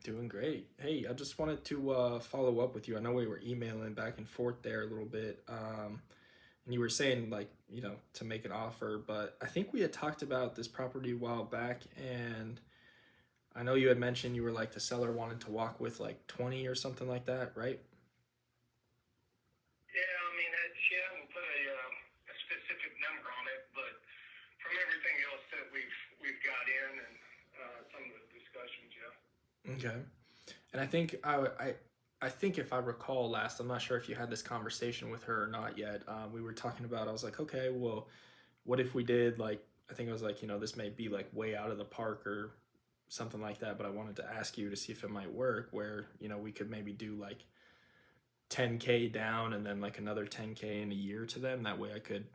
Doing great. Hey, I just wanted to follow up with you. I know we were emailing back and forth there a little bit, and you were saying like to make an offer, but I think we had talked about this property a while back, and I know you had mentioned you were like the seller wanted to walk with like 20 or something like that, right? Yeah, I mean, she hasn't put a specific number on it, but from everything else that we've got in and some of the discussions, yeah. Okay. And I think if I recall last, I'm not sure if you had this conversation with her or not yet. We were talking about. I was like, okay, well, what if we did like I think I was like, this may be like way out of the park or something like that, but I wanted to ask you to see if it might work where, we could maybe do like 10K down and then like another 10K in a year to them. That way I could,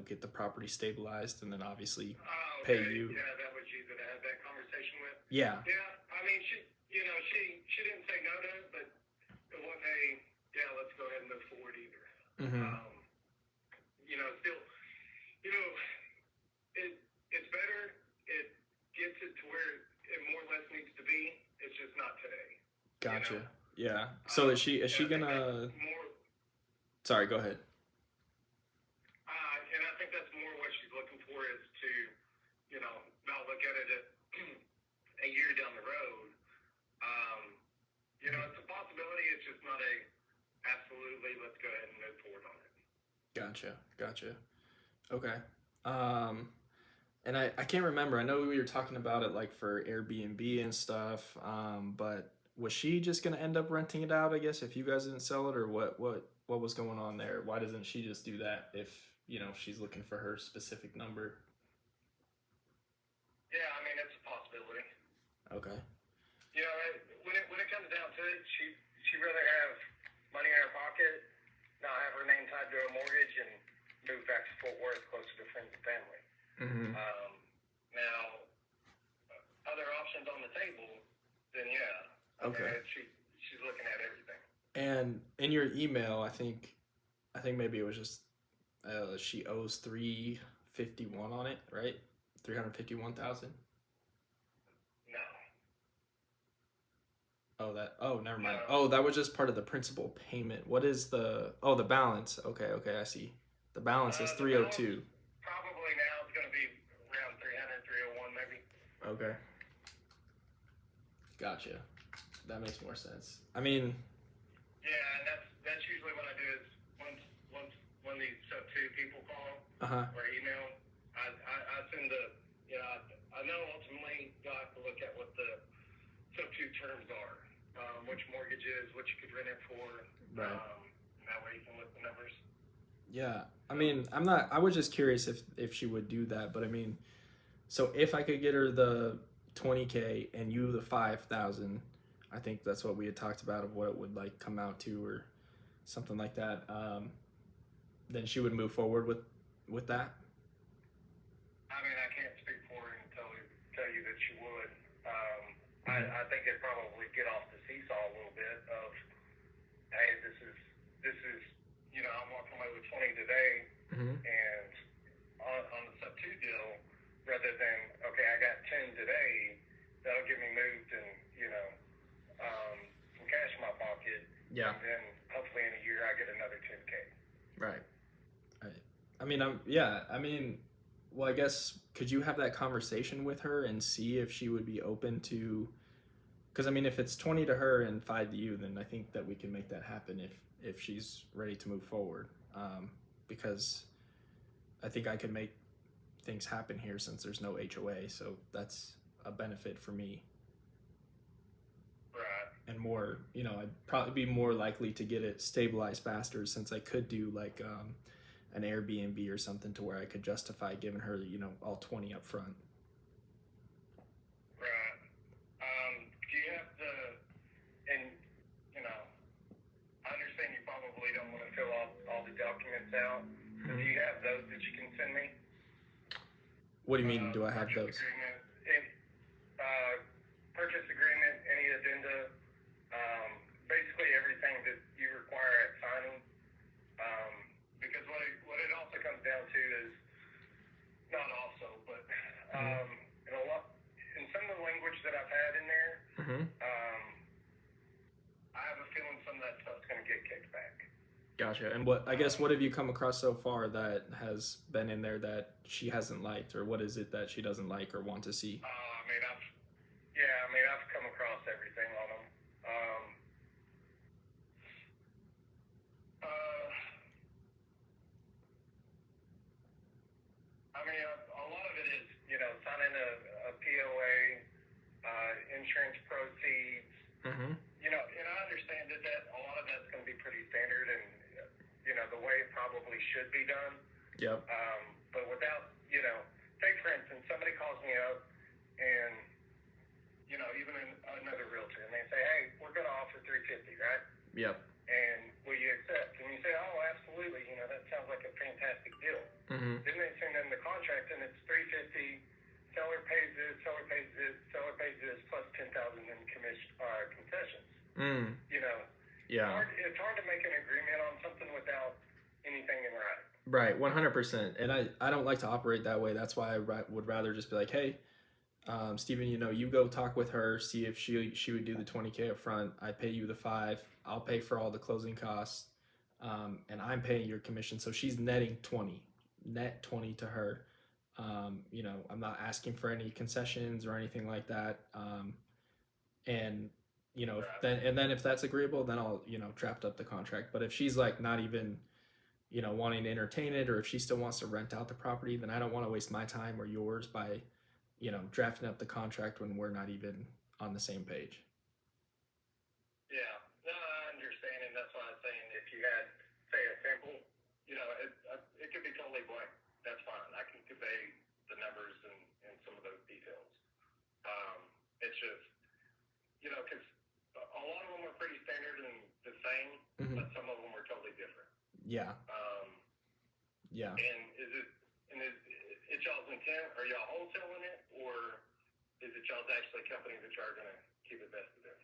get the property stabilized and then obviously pay Okay, you. yeah, that was you that I had that conversation with. Yeah. Yeah, I mean, she didn't say no to it, but it wasn't yeah, let's go ahead and move forward either. Mm-hmm. Still, you know, it's better. It gets it to where it more or less needs to be. It's just not today. Gotcha. Yeah. So is she gonna More, sorry, go ahead. and I think that's more what she's looking for is to, not look at it at a year down the road. It's a possibility. It's just not a absolutely. Let's go ahead and move forward on it. Gotcha. Okay. And I can't remember. I know we were talking about it like for Airbnb and stuff. But was she just gonna end up renting it out, I guess, if you guys didn't sell it, or what was going on there? Why doesn't she just do that if, she's looking for her specific number? Yeah, I mean, it's a possibility. Okay. When it comes down to it, she'd rather have money in her pocket, not have her name tied to a mortgage, and move back to Fort Worth closer to friends and family. Mm-hmm. Now, other options on the table, then yeah. Okay. She's looking at everything. And in your email, I think maybe it was just she owes 351 on it, right? 351,000. No. Oh, never mind. No. Oh, that was just part of the principal payment. What is the balance? Okay, I see. The balance is 302. Probably now it's going to be around 300, 301 maybe. Okay. Gotcha. That makes more sense. I mean, yeah, and that's usually what I do is when these sub two people call or email, I send I know ultimately you'll have to look at what the sub two terms are, which mortgage is, what you could rent it for, right. And that way you can look the numbers. Yeah, I mean, I was just curious if she would do that, but I mean, so if I could get her the 20K and you the 5,000, I think that's what we had talked about of what it would like come out to or something like that. Then she would move forward with that. I mean, I can't speak for her and tell you that she would. I think it'd probably get off the seesaw a little bit of, hey, this is I'm walking away with 20 today, and on the sub two deal, rather than okay, I got 10 today, that'll get me moved and some cash in my pocket. Yeah. And then hopefully in a year I get another 10K. Right. I mean, well, I guess could you have that conversation with her and see if she would be open to? Because I mean, if it's 20 to her and 5 to you, then I think that we can make that happen if she's ready to move forward. Because I think I could make things happen here since there's no HOA, so that's a benefit for me. Right. And more, I'd probably be more likely to get it stabilized faster since I could do like an Airbnb or something to where I could justify giving her, all 20 up front. Right. Do you have and I understand you probably don't want to fill all the documents out. So do you have those that you can send me? What do you mean, do I have those? Agreement, purchase agreement, any addenda, basically everything that you require at signing. Because what it also comes down to is, not also, but in some of the language that I've had in there, Gotcha. And I guess, what have you come across so far that has been in there that she hasn't liked, or what is it that she doesn't like or want to see? I mean, I've come across everything on them. Uh, I mean, a lot of it is, signing a POA, insurance proceeds. Mm-hmm. And I understand that a lot of that's going to be pretty standard and, the way it probably should be done. Yep. But without, say for instance, somebody calls me up and, even another realtor, and they say, hey, we're going to offer 350, right? Yep. And will you accept? And you say, oh, absolutely. That sounds like a fantastic deal. Mm-hmm. Then they send in the contract, and it's 350. Seller pays this. Seller pays this. Seller pays this plus 10,000 in concessions. Mm. Yeah. It's hard to make an agreement on something without anything in writing. Right, 100%. And I don't like to operate that way. That's why I would rather just be like, hey, Steven, you go talk with her, see if she would do the 20K up front. I pay you the 5. I'll pay for all the closing costs, and I'm paying your commission. So she's netting 20, net 20 to her. I'm not asking for any concessions or anything like that. And then if that's agreeable, then I'll draft up the contract. But if she's like not even wanting to entertain it, or if she still wants to rent out the property, then I don't want to waste my time or yours by drafting up the contract when we're not even on the same page. Yeah, no, I understand, and that's why I was saying if you had, say, a sample, it could be totally blank. That's fine. I can convey the numbers and some of those details. It's just, because a lot of them are pretty standard and the same, Mm-hmm. but some of them are totally different. Yeah. Yeah. And is it y'all's intent? Are y'all wholesaling it, or is it y'all's actually company that y'all are going to keep it vested in?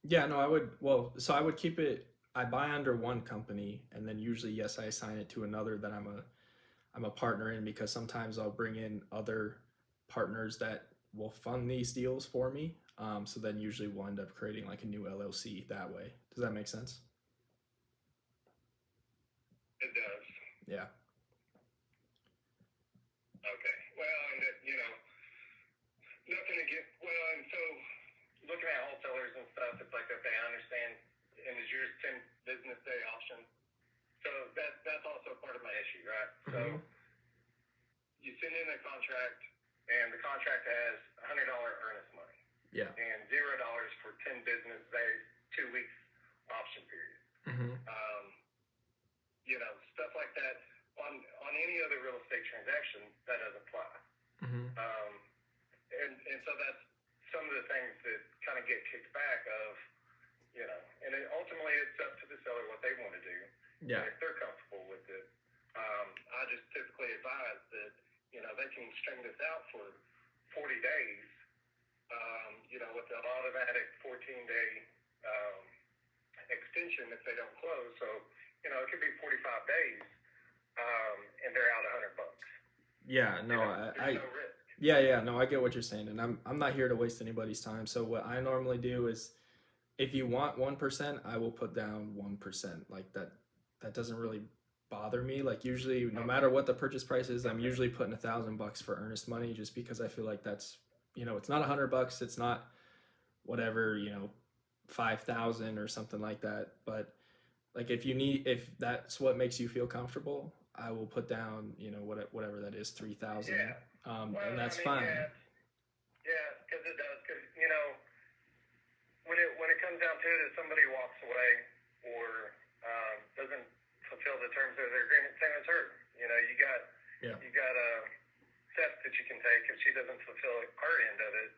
Yeah, no, I would keep it, I buy under one company, and then usually, yes, I assign it to another that I'm a partner in, because sometimes I'll bring in other partners that will fund these deals for me. So then usually we'll end up creating like a new LLC that way. Does that make sense? It does. Yeah. Okay. Well, and nothing against. Well, and so looking at wholesalers and stuff, it's like, okay, I understand. And is yours 10 business day option? So that's also part of my issue, right? Mm-hmm. So you send in a contract, and the contract has $100 earnest money. Yeah. And $0 for 10 business days, 2 weeks option period. Mm-hmm. Stuff like that. On any other real estate transaction, that doesn't fly. Mm-hmm. And so that's some of the things that kind of get kicked back of, and ultimately it's up to the seller what they want to do. Yeah. And if they're comfortable with it. I just typically advise that, they can string this out for 40 days, with an automatic 14-day extension if they don't close. So, it could be 45 days, and they're out $100. Yeah, no, there's no risk. Yeah, no, I get what you're saying, and I'm not here to waste anybody's time. So what I normally do is, if you want 1%, I will put down 1%. Like that doesn't really bother me. Like usually, no matter what the purchase price is, I'm usually putting $1,000 for earnest money, just because I feel like that's, it's not $100, it's not whatever, 5,000 or something like that. But like if that's what makes you feel comfortable, I will put down, whatever that is, 3,000. Yeah. And that's fine. Yeah, because it does. Because when it comes down to it, if somebody walks away or doesn't fulfill the terms of their agreement, same as her. You got steps that you can take if she doesn't fulfill her end of it,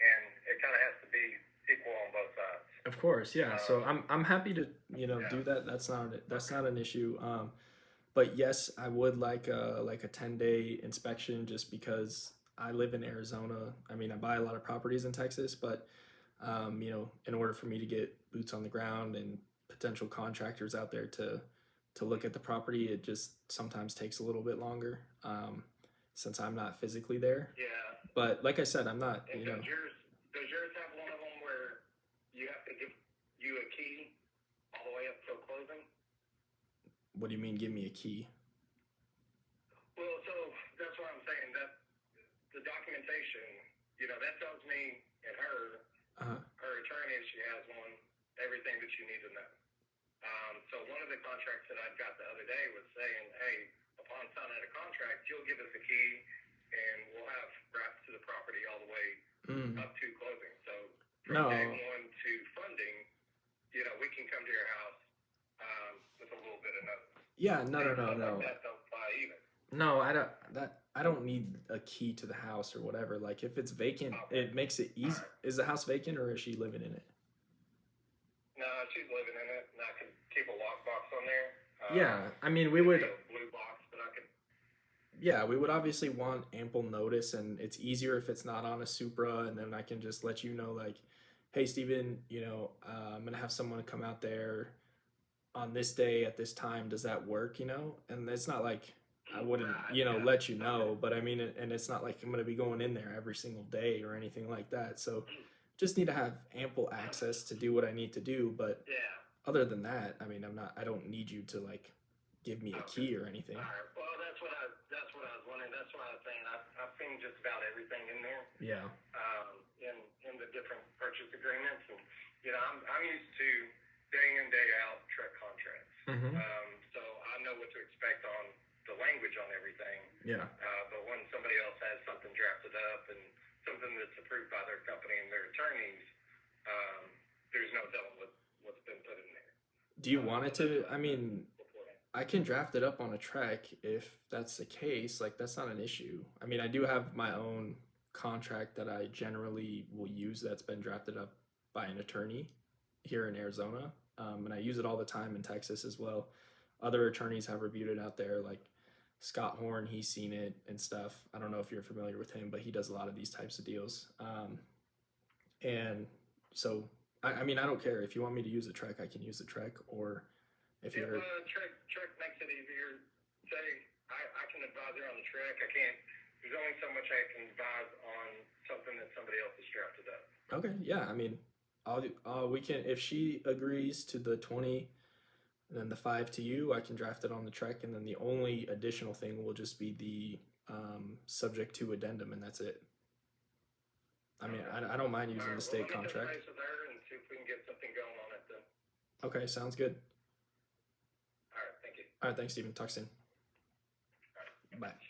and it kind of has to be equal on both sides. Of course, yeah. So I'm happy to do that. That's not an issue. But yes, I would like a 10-day inspection, just because I live in Arizona. I mean, I buy a lot of properties in Texas, but in order for me to get boots on the ground and potential contractors out there to look at the property, it just sometimes takes a little bit longer, since I'm not physically there. Yeah. But like I said, I'm not. And does yours have one of them where you have to give you a key all the way up till closing? What do you mean, give me a key? Well, so that's what I'm saying. That the documentation, that tells me and Uh-huh. her attorney, if she has one, everything that you need to know. So one of the contracts that I got the other day was saying, hey, upon signing a contract, you'll give us a key, and we'll have rights to the property all the way up to closing. So from day No. one to funding, we can come to your house with a little bit of notice. Yeah, no, no, And no, stuff no. like that don't apply either. No, I don't need a key to the house or whatever. Like if it's vacant, Okay. it makes it easy. Alright. Is the house vacant or is she living in it? No, she's living in it, and I could keep a lockbox on there. Yeah, I mean we It'd would be a blue box, but I could. yeah, we would obviously want ample notice, and it's easier if it's not on a Supra, and then I can just let you know like, hey Steven, I'm gonna have someone come out there on this day at this time. Does that work? And it's not like I wouldn't, Right, yeah. let you know, Okay. but I mean, and it's not like I'm gonna be going in there every single day or anything like that. So just need to have ample access to do what I need to do. But Yeah. other than that, I mean, I don't need you to like give me a Okay. key or anything. All right. Well, that's what I was wondering. That's what I was saying. I've seen just about everything in there. Yeah. In the different purchase agreements, and I'm used to day in day out truck contracts. Mm-hmm. So I know what to expect on the language on everything. Yeah. But when somebody else has something drafted up and something that's approved by their company and their attorneys, there's no telling what's been put in there. Do you want it to? I mean, I can draft it up on a track if that's the case. Like, that's not an issue. I mean, I do have my own contract that I generally will use that's been drafted up by an attorney here in Arizona. And I use it all the time in Texas as well. Other attorneys have reviewed it out there, like Scott Horn, he's seen it and stuff. I don't know if you're familiar with him, but he does a lot of these types of deals. And so, I mean, I don't care. If you want me to use a trek, I can use a trek. Or if Yeah, you're... Trek makes it easier. Say, I can advise her on the trek. I can't. There's only so much I can advise on something that somebody else has drafted up. Okay, yeah. I mean, we can, if she agrees to the 20 and then the 5 to you, I can draft it on the trek, and then the only additional thing will just be the subject to addendum, and that's it. I mean, I don't mind using the state contract. Let me touch base with her and see if we can get something going on it then. Okay, sounds good. All right, thank you. All right, thanks, Steven. Talk soon. All right. Bye.